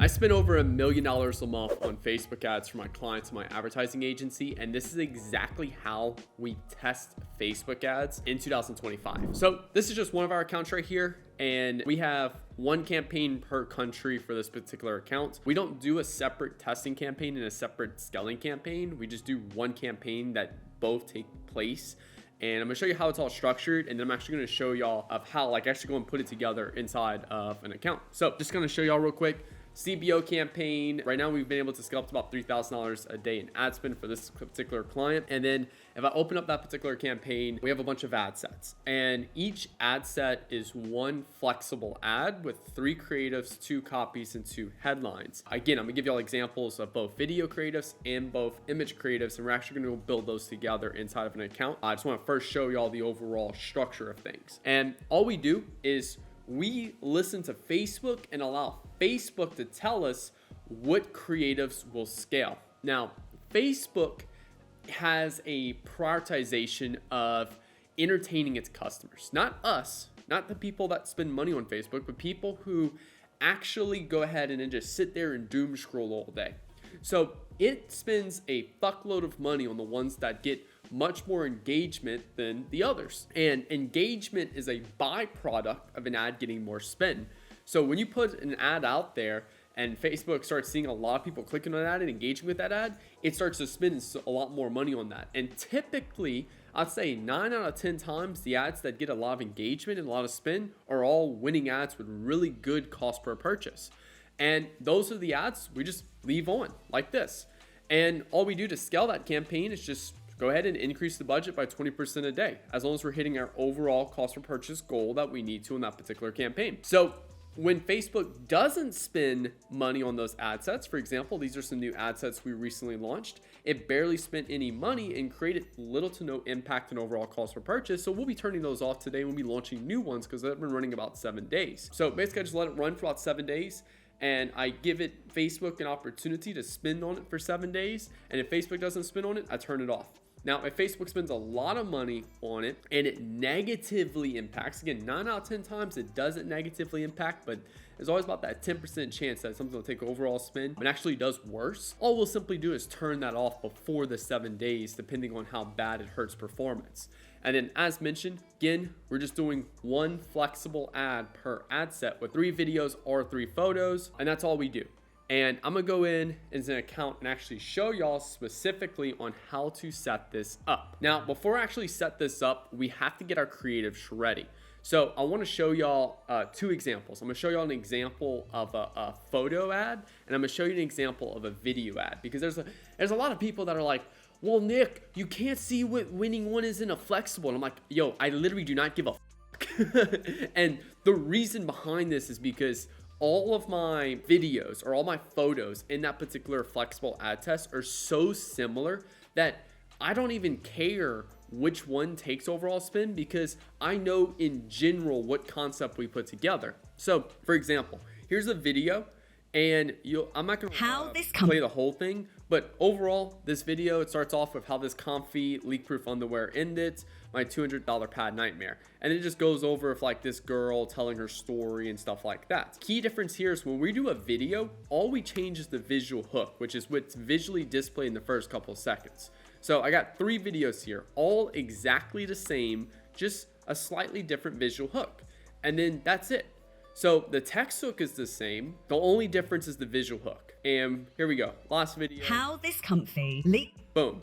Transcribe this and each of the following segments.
spend over $1 million a month on Facebook ads for my clients in my advertising agency, and this is exactly how we test Facebook ads in 2025. So this is just one of our accounts right here, and we have one campaign per country for this particular account. We don't do a separate testing campaign and a separate scaling campaign. We just do one campaign that both take place. And I'm gonna show you how it's all structured, and then I'm actually gonna show y'all of how actually go and put it together inside of an account. So just gonna show y'all real quick. CBO campaign. Right now we've been able to scale up to about $3,000 a day in ad spend for this particular client. And then if I open up that particular campaign, we have a bunch of ad sets, and each ad set is one flexible ad with 3 creatives, 2 copies, and 2 headlines. Again, I'm gonna give y'all examples of both video creatives and both image creatives, and we're actually gonna build those together inside of an account. I just wanna first show y'all the overall structure of things. And all we do is we listen to Facebook and allow Facebook to tell us what creatives will scale. Now, Facebook has a prioritization of entertaining its customers, not us, not the people that spend money on Facebook, but people who actually go ahead and then just sit there and doom scroll all day. So it spends a fuckload of money on the ones that get much more engagement than the others. And engagement is a byproduct of an ad getting more spend. So when you put an ad out there and Facebook starts seeing a lot of people clicking on that and engaging with that ad, it starts to spend a lot more money on that. And typically, I'd say 9 out of 10 times, the ads that get a lot of engagement and a lot of spend are all winning ads with really good cost per purchase. And those are the ads we just leave on like this. And all we do to scale that campaign is just go ahead and increase the budget by 20% a day, as long as we're hitting our overall cost per purchase goal that we need to in that particular campaign. So when Facebook doesn't spend money on those ad sets, for example, these are some new ad sets we recently launched, it barely spent any money and created little to no impact in overall cost per purchase. So we'll be turning those off today. We'll be launching new ones because they've been running about 7 days. So basically I just let it run for about 7 days, and I give it Facebook an opportunity to spend on it for 7 days. And if Facebook doesn't spend on it, I turn it off. Now, if Facebook spends a lot of money on it and it negatively impacts, again, 9 out of 10 times it doesn't negatively impact, but there's always about that 10% chance that something will take overall spend and actually does worse. All we'll simply do is turn that off before the 7 days, depending on how bad it hurts performance. And then as mentioned, again, we're just doing one flexible ad per ad set with 3 videos or 3 photos, and that's all we do. And I'm gonna go in as an account and actually show y'all specifically on how to set this up. Now, before I actually set this up, we have to get our creatives ready. So I wanna show y'all 2 examples. I'm gonna show y'all an example of a photo ad, and I'm gonna show you an example of a video ad, because there's a lot of people that are like, well, Nick, you can't see what winning one is in a flexible. And I'm like, yo, I literally do not give a fuck. And the reason behind this is because all of my videos or all my photos in that particular flexible ad test are so similar that I don't even care which one takes overall spin, because I know in general what concept we put together. So for example, here's a video, and I'm not gonna play the whole thing, but overall this video, it starts off with how this comfy leak-proof underwear ended my $200 pad nightmare, and it just goes over with this girl telling her story and stuff like that. Key difference here is when we do a video, all we change is the visual hook, which is what's visually displayed in the first couple of seconds. So I got 3 videos here, all exactly the same, just a slightly different visual hook, and then that's it. So the text hook is the same. The only difference is the visual hook. And here we go. Last video. How this comfy. Boom.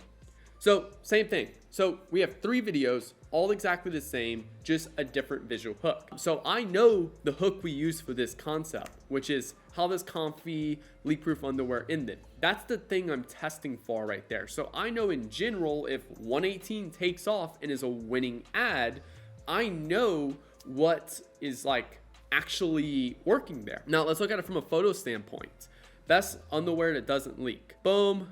So same thing. So we have 3 videos, all exactly the same, just a different visual hook. So I know the hook we use for this concept, which is how this comfy leak-proof underwear ended. That's the thing I'm testing for right there. So I know in general, if 118 takes off and is a winning ad, I know what is actually working there. Now let's look at it from a photo standpoint. Best underwear that doesn't leak. Boom.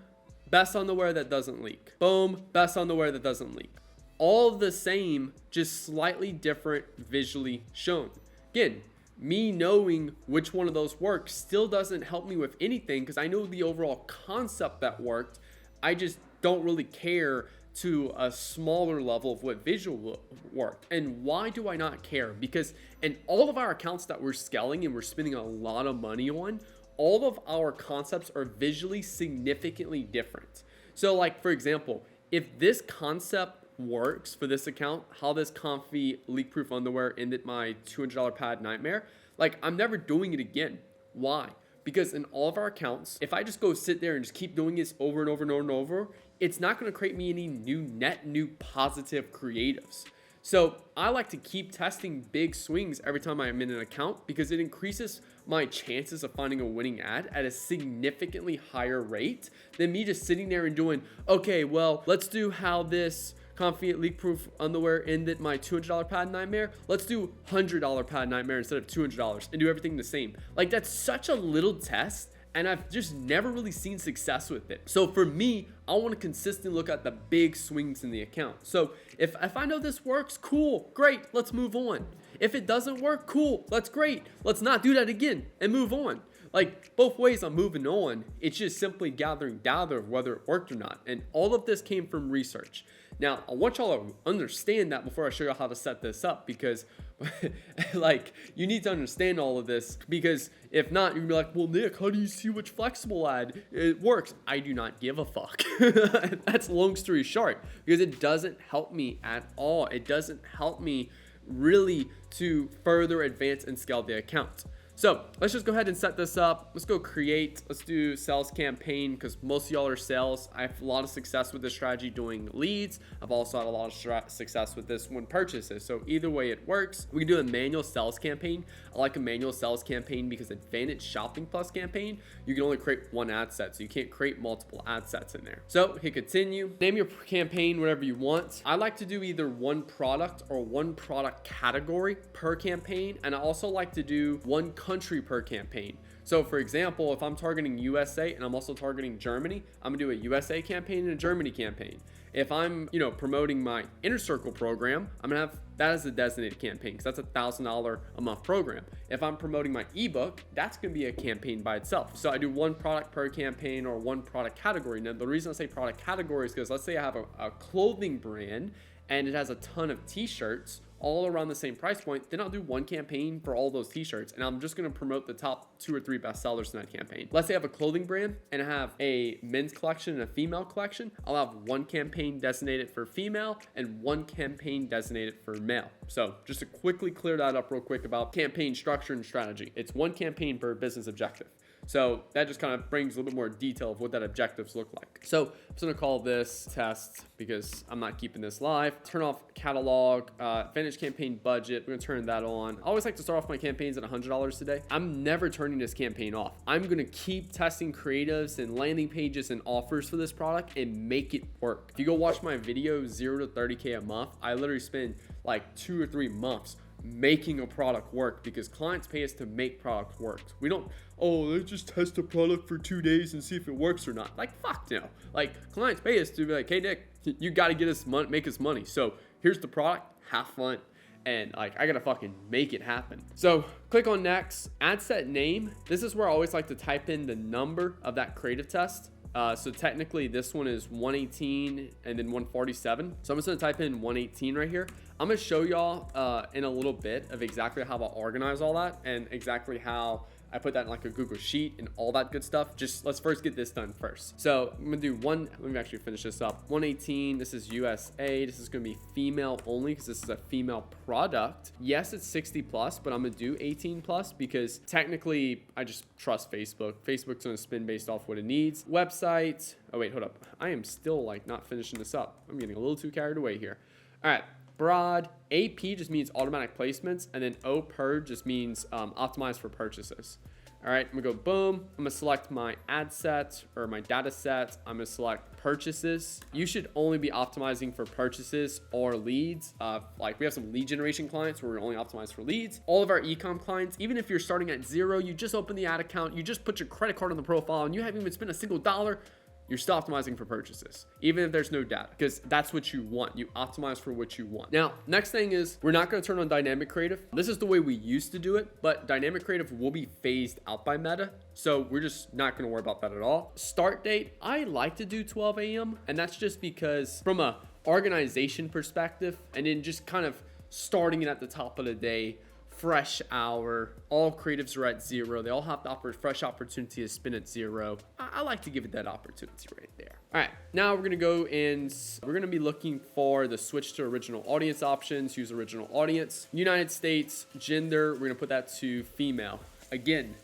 Best underwear that doesn't leak. Boom. Best underwear that doesn't leak. All the same, just slightly different visually shown. Again, me knowing which one of those works still doesn't help me with anything, because I know the overall concept that worked. I just don't really care to a smaller level of what visual worked. And why do I not care? Because in all of our accounts that we're scaling and we're spending a lot of money on, all of our concepts are visually significantly different. So like, for example, if this concept works for this account, how this comfy leak-proof underwear ended my $200 pad nightmare, like I'm never doing it again. Why? Because in all of our accounts, if I just go sit there and just keep doing this over and over and over and over, it's not going to create me any new positive creatives. So I like to keep testing big swings every time I'm in an account because it increases my chances of finding a winning ad at a significantly higher rate than me just sitting there and doing, okay, well, let's do how this comfy leak-proof underwear ended my $200 pad nightmare. Let's do $100 pad nightmare instead of $200 and do everything the same. Like that's such a little test and I've just never really seen success with it. So for me, I want to consistently look at the big swings in the account. So if I know this works, cool, great, let's move on. If it doesn't work, cool, that's great. Let's not do that again and move on. Like both ways I'm moving on. It's just simply gathering data of whether it worked or not. And all of this came from research. Now, I want y'all to understand that before I show you how to set this up because like you need to understand all of this because if not, you're gonna be like, well, Nick, how do you see which flexible ad it works? I do not give a fuck. That's long story short because it doesn't help me at all. It doesn't help me really to further advance and scale the account. So let's just go ahead and set this up. Let's go create. Let's do sales campaign because most of y'all are sales. I have a lot of success with this strategy doing leads. I've also had a lot of success with this one purchases. So either way it works. We can do a manual sales campaign. I like a manual sales campaign because Advantage Shopping Plus campaign, you can only create one ad set. So you can't create multiple ad sets in there. So hit continue. Name your campaign whatever you want. I like to do either one product or one product category per campaign. And I also like to do one country per campaign. So for example, if I'm targeting USA and I'm also targeting Germany, I'm gonna do a USA campaign and a Germany campaign. If I'm, promoting my Inner Circle program, I'm gonna have that as a designated campaign because that's a $1,000 a month program. If I'm promoting my ebook, that's gonna be a campaign by itself. So I do one product per campaign or one product category. Now the reason I say product category is because let's say I have a clothing brand and it has a ton of t-shirts all around the same price point, then I'll do one campaign for all those t-shirts and I'm just gonna promote the top 2 or 3 best sellers in that campaign. Let's say I have a clothing brand and I have a men's collection and a female collection. I'll have one campaign designated for female and one campaign designated for male. So just to quickly clear that up real quick about campaign structure and strategy. It's one campaign per business objective. So that just kind of brings a little bit more detail of what that objectives look like. So I'm just gonna call this test because I'm not keeping this live. Turn off catalog, Advantage campaign budget. We're gonna turn that on. I always like to start off my campaigns at $100 today. I'm never turning this campaign off. I'm gonna keep testing creatives and landing pages and offers for this product and make it work. If you go watch my video 0 to 30K a month, I literally spend like 2 or 3 months making a product work because clients pay us to make products work. We don't, let's just test a product for 2 days and see if it works or not. Like, fuck no. Like, clients pay us to be like, hey, Nick, you got to get us money, make us money. So here's the product, have fun. And like, I got to fucking make it happen. So click on next, ad set name. This is where I always like to type in the number of that creative test. So technically this one is 118 and then 147. So I'm just gonna type in 118 right here. I'm gonna show y'all in a little bit of exactly how I organize all that and exactly how I put that in like a Google Sheet and all that good stuff. Just let's first get this done first. So I'm gonna do let me actually finish this up. 118, this is USA. This is gonna be female only because this is a female product. Yes, it's 60 plus, but I'm gonna do 18 plus because technically I just trust Facebook. Facebook's gonna spin based off what it needs. Website, oh wait, hold up. I am still like not finishing this up. I'm getting a little too carried away here. All right. Broad, AP just means automatic placements, and then OPER just means optimized for purchases. All right, I'm gonna go boom. I'm gonna select my ad set or my data set. I'm gonna select purchases. You should only be optimizing for purchases or leads. Like we have some lead generation clients where we're only optimized for leads. All of our e-com clients, even if you're starting at 0, you just open the ad account, you just put your credit card on the profile, and you haven't even spent a single dollar. You're still optimizing for purchases, even if there's no data, because that's what you want. You optimize for what you want. Now, next thing is we're not going to turn on dynamic creative. This is the way we used to do it, but dynamic creative will be phased out by Meta. So we're just not going to worry about that at all. Start date, I like to do 12 a.m. And that's just because from a organization perspective, and then just kind of starting it at the top of the day fresh hour. All creatives are at 0. They all have the fresh opportunity to spin at 0. I like to give it that opportunity right there. All right, now we're gonna go and we're gonna be looking for the switch to original audience options. Use original audience. United States, gender, we're gonna put that to female. Again,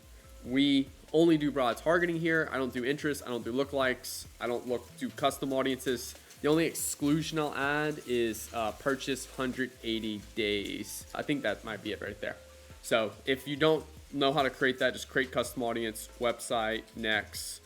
we only do broad targeting here. I don't do interests. I don't do lookalikes. I don't do custom audiences. The only exclusion I'll add is purchase 180 days. I think that might be it right there. So if you don't know how to create that, just create custom audience, website, next,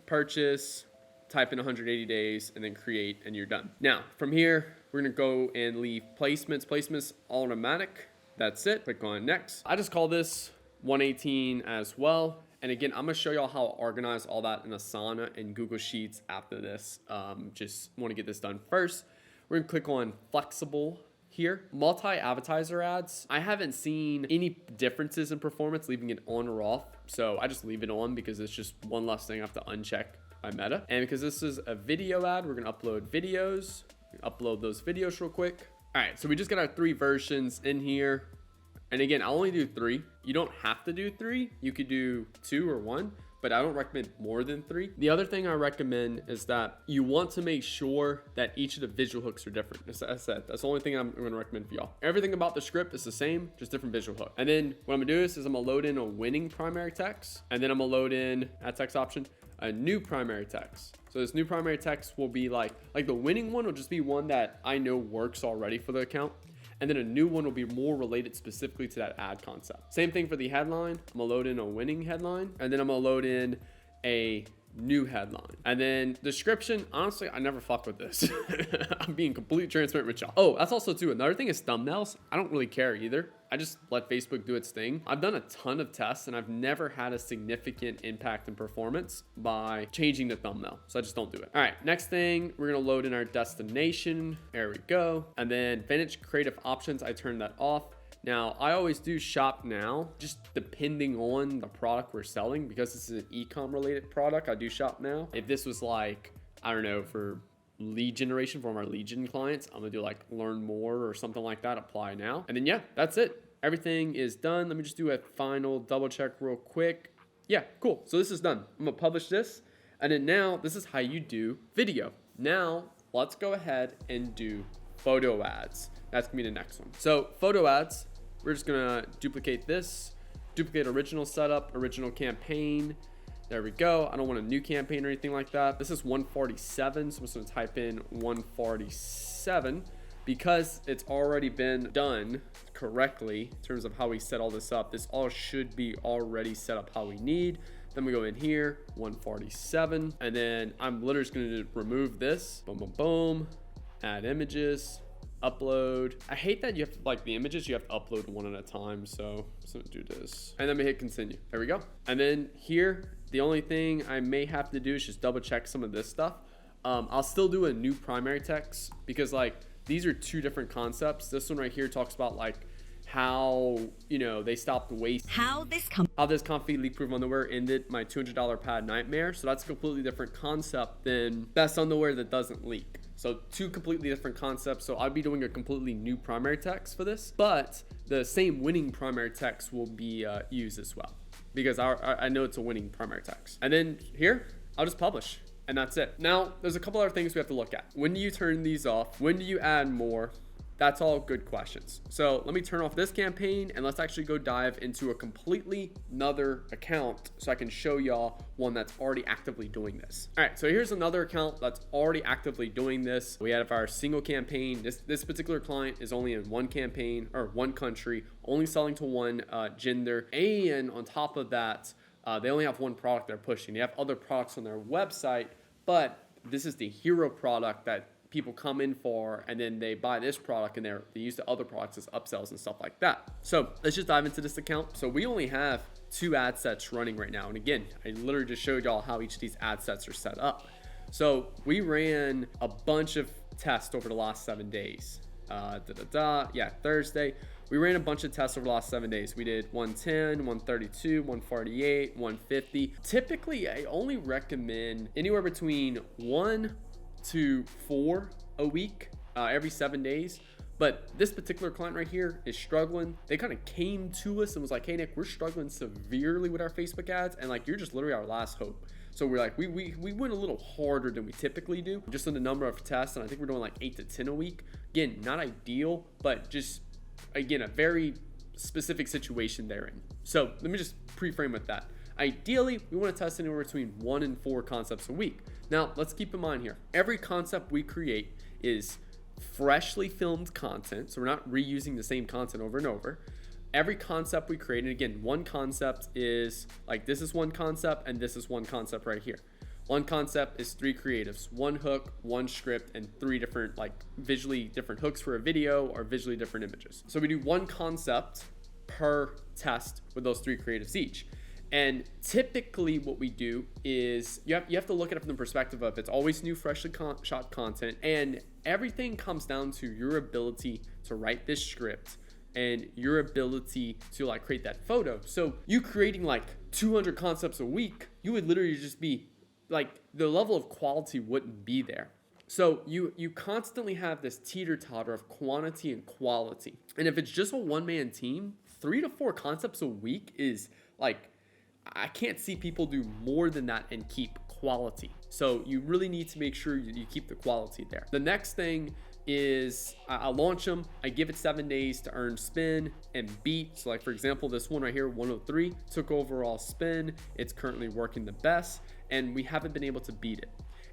purchase, type in 180 days, and then create, and you're done. Now, from here, we're gonna go and leave placements. Placements automatic. That's it. Click on next. I just call this 118 as well. And again, I'm gonna show y'all how to organize all that in Asana and Google Sheets after this. Just wanna get this done first. We're gonna click on flexible here. Multi-advertiser ads. I haven't seen any differences in performance leaving it on or off. So I just leave it on because it's just one less thing I have to uncheck by Meta. And because this is a video ad, we're gonna upload videos. Upload those videos real quick. All right, so we just got our 3 versions in here. And again, I'll only do 3. You don't have to do 3. You could do 2 or 1, but I don't recommend more than 3. The other thing I recommend is that you want to make sure that each of the visual hooks are different. As I said, that's the only thing I'm gonna recommend for y'all. Everything about the script is the same, just different visual hook. And then what I'm gonna do is I'm gonna load in a winning primary text, and then I'm gonna load in add text option, a new primary text. So this new primary text will be like the winning one will just be one that I know works already for the account. And then a new one will be more related specifically to that ad concept. Same thing for the headline. I'm gonna load in a winning headline, and then I'm gonna load in a new headline. And then description, honestly, I never fuck with this. I'm being completely transparent with y'all. Oh, that's also too, another thing is thumbnails. I don't really care either. I just let Facebook do its thing. I've done a ton of tests and I've never had a significant impact in performance by changing the thumbnail. So I just don't do it. All right, next thing, we're gonna load in our destination. There we go. And then finish creative options, I turn that off. Now, I always do shop now, just depending on the product we're selling. Because this is an e-com related product, I do shop now. If this was like, I don't know, for lead generation from our lead gen clients, I'm gonna do like learn more or something like that, apply now. And then yeah, that's it. Everything is done. Let me just do a final double check real quick. Yeah, cool. So this is done. I'm gonna publish this. And then now this is how you do video. Now let's go ahead and do photo ads. That's gonna be the next one. So photo ads, we're just gonna duplicate this, duplicate original setup, original campaign. There we go. I don't want a new campaign or anything like that. This is 147, so I'm just gonna type in 147 because it's already been done correctly in terms of how we set all this up. This all should be already set up how we need. Then we go in here, 147, and then I'm literally just gonna remove this, boom, boom, boom, add images, upload. I hate that you have to, like the images, you have to upload one at a time. So I'm just gonna do this. And then we hit continue. There we go. And then here, the only thing I may have to do is just double check some of this stuff. I'll still do a new primary text because like these are 2 different concepts. This one right here talks about like how, you know, they stopped waste. How this comfy leak-proof underwear ended my $200 pad nightmare. So that's a completely different concept than best underwear that doesn't leak. So 2 completely different concepts. So I'll be doing a completely new primary text for this, but the same winning primary text will be used as well because I know it's a winning primary text. And then here, I'll just publish and that's it. Now, there's a couple other things we have to look at. When do you turn these off? When do you add more? That's all good questions. So let me turn off this campaign and let's actually go dive into a completely another account so I can show y'all one that's already actively doing this. All right, so here's another account that's already actively doing this. We have our single campaign. This particular client is only in one campaign or one country, only selling to one gender. And on top of that, they only have one product they're pushing. They have other products on their website, but this is the hero product that people come in for, and then they buy this product and they use the other products as upsells and stuff like that. So let's just dive into this account. So we only have 2 ad sets running right now. And again, I literally just showed y'all how each of these ad sets are set up. So we ran a bunch of tests over the last 7 days. Yeah, Thursday. We ran a bunch of tests over the last 7 days. We did 110, 132, 148, 150. Typically, I only recommend anywhere between 1 to 4 a week, every 7 days. But this particular client right here is struggling. They kind of came to us and was like, hey, Nick, we're struggling severely with our Facebook ads. And like, you're just literally our last hope. So we're like, we went a little harder than we typically do, just on the number of tests. And I think we're doing like 8 to 10 a week. Again, not ideal, but just, again, a very specific situation they're in. So let me just pre-frame with that. Ideally, we want to test anywhere between 1 and 4 concepts a week. Now, let's keep in mind here, every concept we create is freshly filmed content. So we're not reusing the same content over and over. Every concept we create, and again, one concept is like, this is one concept and this is one concept right here. One concept is 3 creatives, 1 hook, 1 script, and 3 different, like visually different hooks for a video or visually different images. So we do 1 concept per test with those 3 creatives each. And typically what we do is you have to look at it from the perspective of it's always new, freshly shot content, and everything comes down to your ability to write this script and your ability to like create that photo. So you creating like 200 concepts a week, you would literally just be like, the level of quality wouldn't be there. So you constantly have this teeter-totter of quantity and quality. And if it's just a one-man team, 3 to 4 concepts a week is like, I can't see people do more than that and keep quality. So you really need to make sure you keep the quality there. The next thing is I launch them, I give it 7 days to earn spin and beat. So like for example, this one right here, 103, took overall spin. It's currently working the best and we haven't been able to beat it.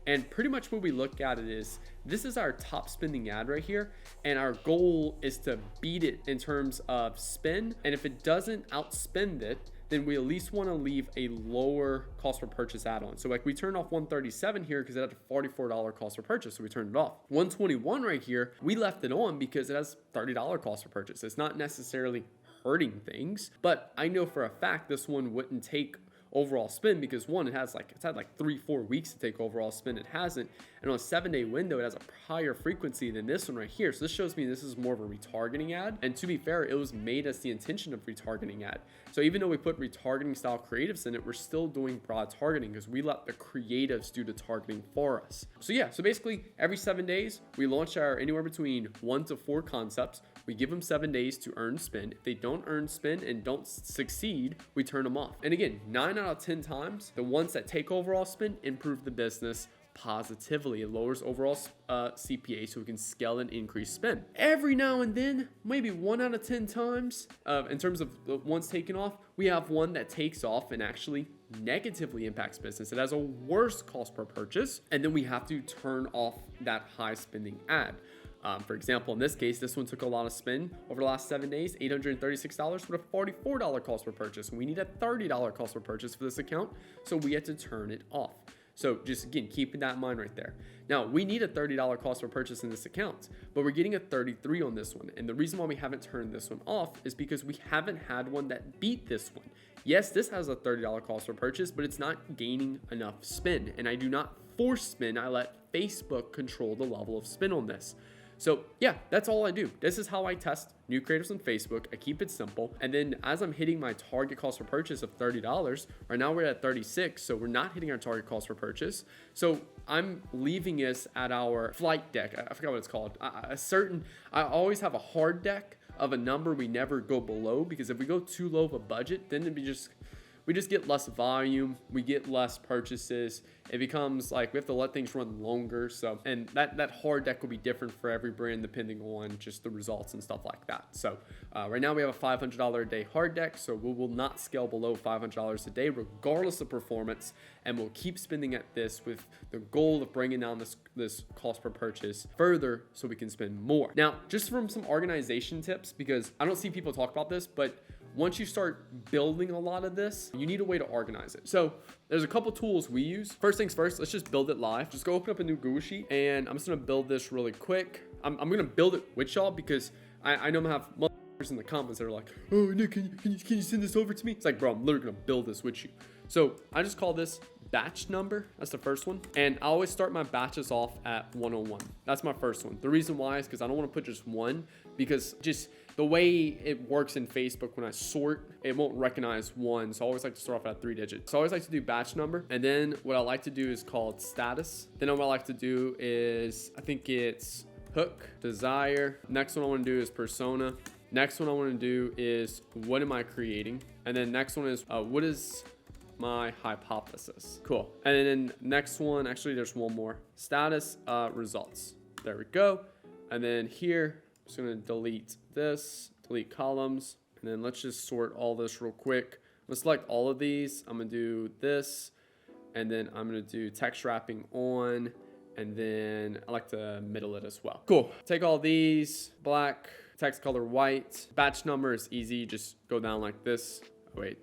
And pretty much what we look at it is, this is our top spending ad right here. And our goal is to beat it in terms of spin. And if it doesn't outspend it, then we at least want to leave a lower cost per purchase add-on. So like we turned off 137 here because it had a $44 cost per purchase, so we turned it off. 121 right here, we left it on because it has $30 cost per purchase. It's not necessarily hurting things, but I know for a fact this one wouldn't take overall spin because one, it's had like 3-4 weeks to take overall spin. It hasn't. And on a 7-day window, it has a higher frequency than this one right here. So this shows me this is more of a retargeting ad. And to be fair, it was made as the intention of retargeting ad. So even though we put retargeting style creatives in it, we're still doing broad targeting because we let the creatives do the targeting for us. So yeah, so basically every 7 days, we launch our anywhere between 1 to 4 concepts. We give them 7 days to earn spin. If they don't earn spin and don't succeed, we turn them off. And again, 9 out of 10 times, the ones that take overall spin improve the business positively. It lowers overall CPA so we can scale and increase spend. Every now and then, maybe 1 out of 10 times, in terms of the ones taken off, we have one that takes off and actually negatively impacts business. It has a worse cost per purchase, and then we have to turn off that high spending ad. For example, in this case, this one took a lot of spin over the last 7 days, $836 with a $44 cost per purchase. And we need a $30 cost per purchase for this account, so we had to turn it off. So just again, keeping that in mind right there. Now, we need a $30 cost per purchase in this account, but we're getting a 33 on this one. And the reason why we haven't turned this one off is because we haven't had one that beat this one. Yes, this has a $30 cost per purchase, but it's not gaining enough spin. And I do not force spin. I let Facebook control the level of spin on this. So yeah, that's all I do. This is how I test new creatives on Facebook. I keep it simple. And then as I'm hitting my target cost per purchase of $30, right now we're at 36. So we're not hitting our target cost per purchase. So I'm leaving us at our flight deck. I forgot what it's called. I always have a hard deck of a number we never go below, because if we go too low of a budget, then we just get less volume, we get less purchases. It becomes like we have to let things run longer. So, and that hard deck will be different for every brand depending on just the results and stuff like that. So right now we have a $500 a day hard deck. So we will not scale below $500 a day regardless of performance. And we'll keep spending at this with the goal of bringing down this cost per purchase further so we can spend more. Now, just from some organization tips, because I don't see people talk about this, but once you start building a lot of this, you need a way to organize it. So there's a couple tools we use. First things first, let's just build it live. Just go open up a new Google Sheet, and I'm just gonna build this really quick. I'm gonna build it with y'all because I know I'm gonna have motherfuckers in the comments that are like, oh, Nick, can you send this over to me? It's like, bro, I'm literally gonna build this with you. So I just call this batch number. That's the first one. And I always start my batches off at 101. That's my first one. The reason why is because I don't want to put just one, because just the way it works in Facebook, when I sort, it won't recognize one. So I always like to start off at 3 digits. So I always like to do batch number. And then what I like to do is called status. Then what I like to do is, I think it's hook, desire. Next one I want to do is persona. Next one I want to do is what am I creating? And then next one is what is my hypothesis? Cool. And then next one, actually there's one more. Status, results. There we go. And then here, I'm just gonna delete this, delete columns, and then let's just sort all this real quick. Let's select all of these. I'm gonna do this, and then I'm gonna do text wrapping on, and then I like to middle it as well. Cool. Take all these, black, text color white. Batch number is easy, just go down like this. Oh, wait,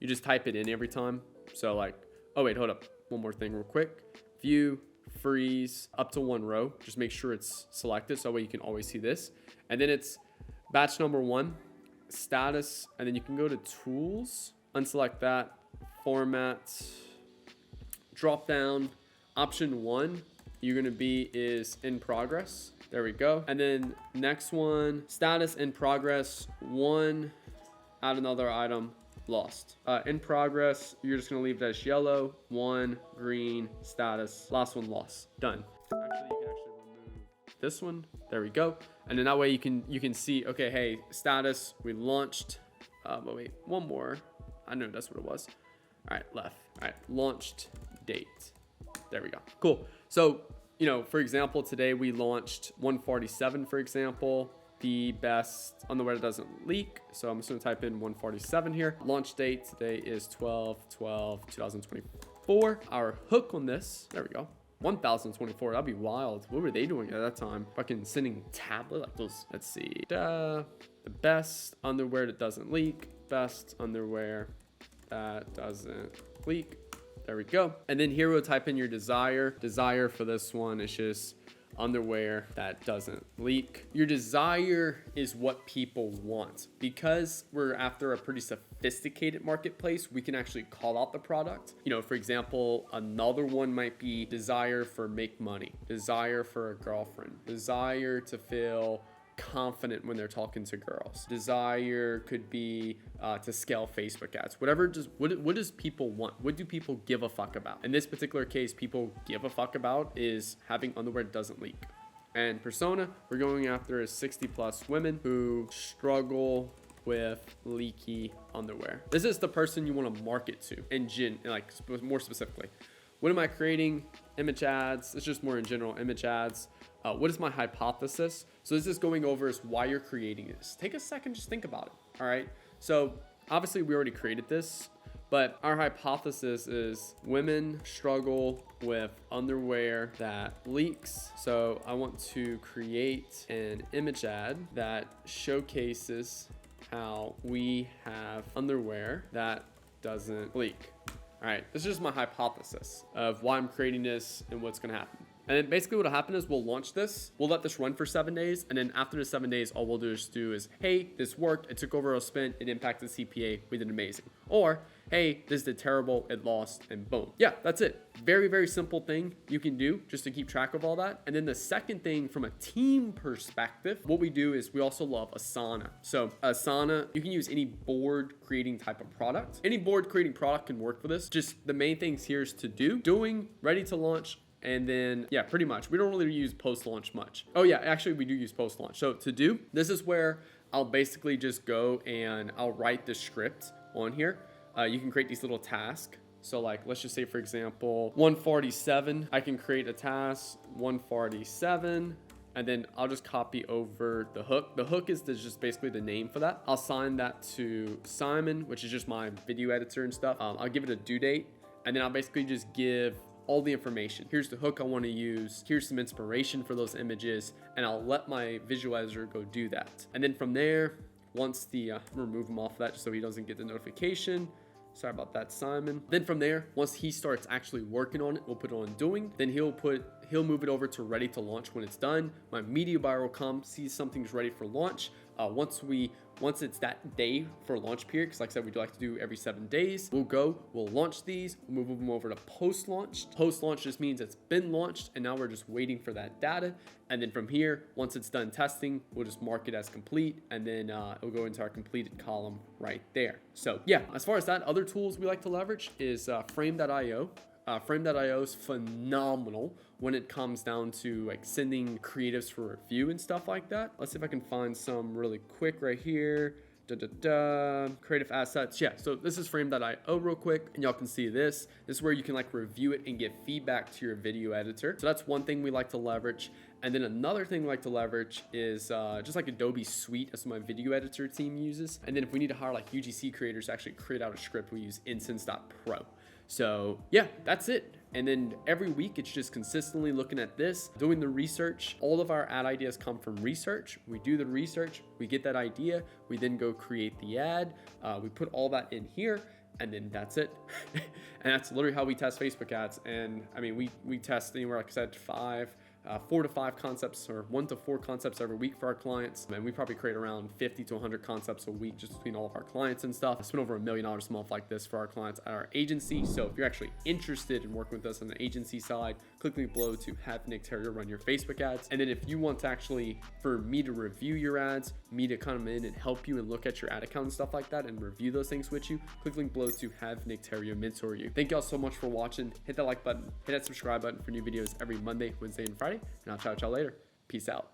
you just type it in every time. So like, oh wait, hold up. One more thing real quick. View, freeze, up to 1 row. Just make sure it's selected so that way you can always see this. And then it's batch number 1, status, and then you can go to tools, unselect that, format, drop down, option 1, you're gonna be is in progress. There we go. And then next one, status in progress, 1, add another item, lost. In progress, you're just gonna leave that as yellow, 1, green, status, last one, lost. Done. Actually, you can actually remove this one. There we go. And then that way you can see, okay, hey, status, we launched, but wait, one more. I know that's what it was. All right, left. All right, launched date. There we go. Cool. So, you know, for example, today we launched 147, for example, the best on the way that doesn't leak. So I'm just gonna type in 147 here. Launch date today is 12/12/2024. Our hook on this, there we go. 1024, that'd be wild. What were they doing at that time? Fucking sending tablet like those. Let's see. The best underwear that doesn't leak. Best underwear that doesn't leak. There we go. And then here we'll type in your desire. Desire for this one is just underwear that doesn't leak. Your desire is what people want. Because we're after a pretty sophisticated marketplace, we can actually call out the product. You know, for example, another one might be desire for make money, desire for a girlfriend, desire to feel confident when they're talking to girls. Desire could be to scale Facebook ads. Whatever, just what does people want? What do people give a fuck about? In this particular case, people give a fuck about is having underwear that doesn't leak. And persona we're going after is 60+ women who struggle with leaky underwear. This is the person you want to market to like more specifically. What am I creating? Image ads. It's just more in general image ads. What is my hypothesis? So this is going over is why you're creating this. Take a second, just think about it. All right. So obviously we already created this, but our hypothesis is women struggle with underwear that leaks. So I want to create an image ad that showcases how we have underwear that doesn't leak. All right, this is just my hypothesis of why I'm creating this and what's gonna happen. And then basically what'll happen is we'll launch this, we'll let this run for 7 days, and then after the 7 days, all we'll do is, hey, this worked, it took over our spend, it impacted CPA, we did amazing. Or, hey, this did terrible, it lost, and boom. Yeah, that's it. Very, very simple thing you can do just to keep track of all that. And then the second thing from a team perspective, what we do is we also love Asana. So Asana, you can use any board creating type of product. Any board creating product can work for this. Just the main things here is to do, doing, ready to launch, and then, yeah, pretty much. We don't really use post-launch much. Oh yeah, actually we do use post-launch. So to do, this is where I'll basically just go and I'll write the script on here. You can create these little tasks. So like, let's just say for example, 147, I can create a task, 147, and then I'll just copy over the hook. The hook is just basically the name for that. I'll assign that to Simon, which is just my video editor and stuff. I'll give it a due date, and then I'll basically just give all the information. Here's the hook I want to use. Here's some inspiration for those images, and I'll let my visualizer go do that. And then from there, once remove him off of that just so he doesn't get the notification. Sorry about that, Simon. Then from there, once he starts actually working on it, we'll put it on doing. Then he'll move it over to ready to launch when it's done. My media buyer will come, see something's ready for launch. Once it's that day for launch period, because like I said, we do like to do every 7 days, we'll launch these, we'll move them over to post-launch. Post-launch just means it's been launched, and now we're just waiting for that data. And then from here, once it's done testing, we'll just mark it as complete, and then it'll go into our completed column right there. So yeah, as far as that, other tools we like to leverage is frame.io. Frame.io is phenomenal when it comes down to like sending creatives for review and stuff like that. Let's see if I can find some really quick right here. Creative assets. Yeah, so this is Frame.io real quick, and y'all can see this. This is where you can like review it and give feedback to your video editor. So that's one thing we like to leverage. And then another thing we like to leverage is just like Adobe Suite. That's what my video editor team uses. And then if we need to hire like UGC creators to actually create out a script, we use Instance.pro. So yeah, that's it. And then every week it's just consistently looking at this, doing the research. All of our ad ideas come from research. We do the research, we get that idea, we then go create the ad. We put all that in here, and then that's it. And that's literally how we test Facebook ads. And I mean, we test anywhere, like I said, 4 to 5 concepts or 1 to 4 concepts every week for our clients. And we probably create around 50 to 100 concepts a week just between all of our clients and stuff. I spend over $1 million a month like this for our clients at our agency. So if you're actually interested in working with us on the agency side, click the link below to have Nick Theriot run your Facebook ads. And then if you want to actually, for me to review your ads, me to come in and help you and look at your ad account and stuff like that and review those things with you, click the link below to have Nick Theriot mentor you. Thank y'all so much for watching. Hit that like button, hit that subscribe button for new videos every Monday, Wednesday, and Friday. And I'll chat with y'all later. Peace out.